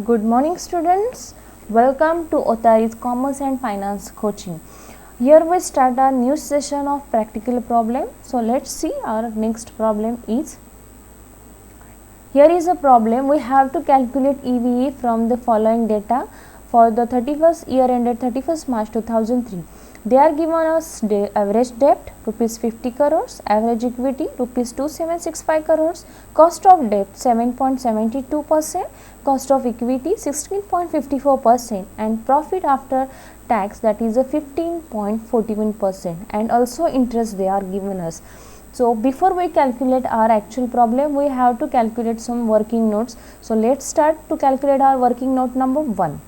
Good morning students. Welcome to Otari's Commerce and Finance Coaching. Here we start our new session of practical problem. So let's see our next problem is. Here is a problem. We have to calculate EVA from the following data for the 31st year ended 31st March 2003. They are given us average debt rupees 50 crores, average equity rupees 2765 crores, cost of debt 7.72%, cost of equity 16.54% and profit after tax, that is a 15.41%, and also interest they are given us. So before we calculate our actual problem, we have to calculate some working notes. So let's start to calculate our working note number 1.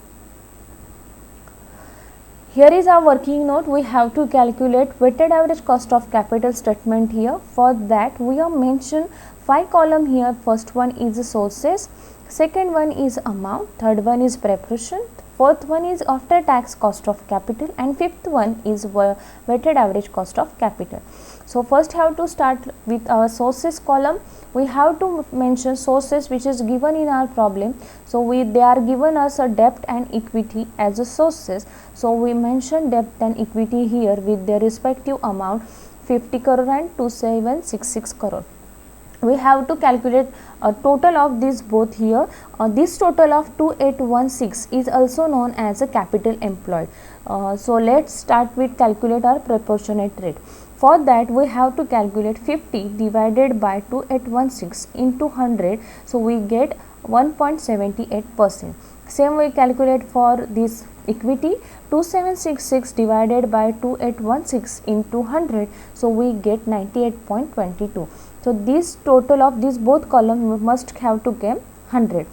Here is our working note. We have to calculate weighted average cost of capital statement here. For that we have mentioned 5 columns here. First one is the sources, second one is amount, third one is preparation, fourth one is after tax cost of capital, and fifth one is weighted average cost of capital. So first have to start with our sources column. We have to mention sources which is given in our problem. So they are given us a debt and equity as a sources. So we mention debt and equity here with their respective amount 50 crore and 2766 crore. We have to calculate a total of these both here. This total of 2816 is also known as a capital employed. So let's start with calculate our proportionate rate. For that we have to calculate 50 divided by 2816 into 100. So we get 1.78%. Same we calculate for this equity, 2766 divided by 2816 into 100. So we get 98.22. So this total of these both column must have to get 100.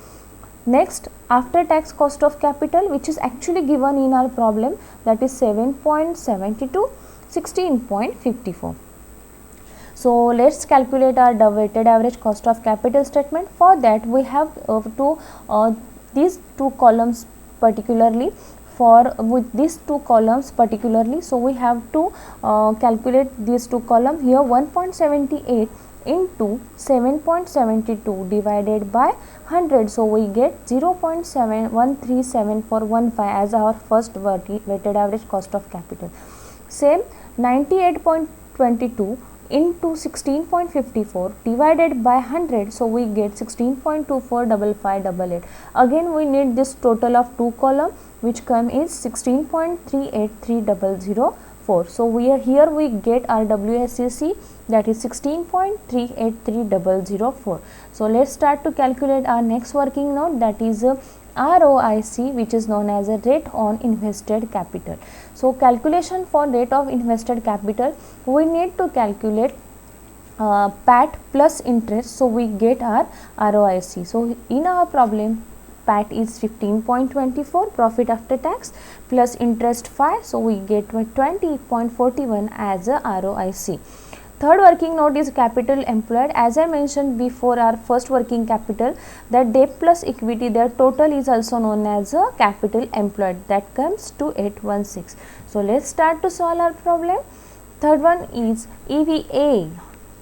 Next, after tax cost of capital, which is actually given in our problem, that is 7.72, 16.54. So let's calculate our weighted average cost of capital statement. For that we have these two columns particularly. With these two columns particularly, so we have to calculate these two columns here. 1.78 into 7.72 divided by 100. So we get 0.713715 as our first weighted average cost of capital. Same 98.22 into 16.54 divided by 100. So we get 16.245588. Again we need this total of two column, which come is 16.383004. So we get our WACC, that is 16.383004. So let's start to calculate our next working note, that is ROIC, which is known as a rate on invested capital. So calculation for rate of invested capital, we need to calculate PAT plus interest. So we get our ROIC. So in our problem, PAT is 15.24, profit after tax, plus interest 5. So we get 20.41 as a ROIC. Third working note is capital employed. As I mentioned before, our first working capital, that debt plus equity, their total is also known as a capital employed, that comes to 816. So let's start to solve our problem. Third one is EVA.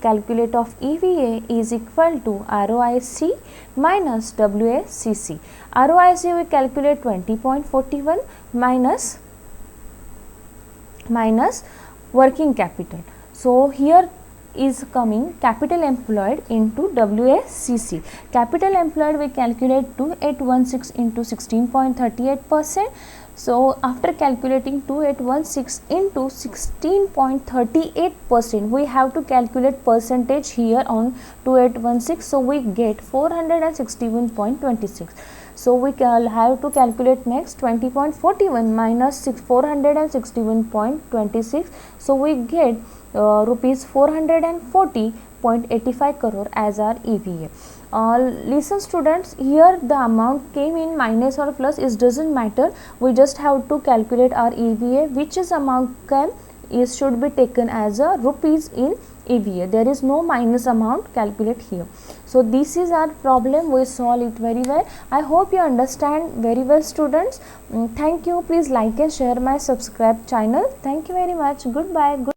Calculate of EVA is equal to ROIC minus WACC. ROIC we calculate 20.41 minus working capital. So here is coming capital employed into WACC. Capital employed we calculate 2816 into 16.38%. So after calculating 2816 into 16.38%, we have to calculate percentage here on 2816. So we get 461.26. So we have to calculate next 20.41 minus 461.26. So we get rupees 440.85 crore as our EVA. Listen students, here the amount came in minus or plus, it doesn't matter. We just have to calculate our EVA, which is amount should be taken as a rupees in EVA. There is no minus amount calculate here. So this is our problem. We solve it very well. I hope you understand very well students. Thank you. Please like and share my subscribe channel. Thank you very much. Goodbye.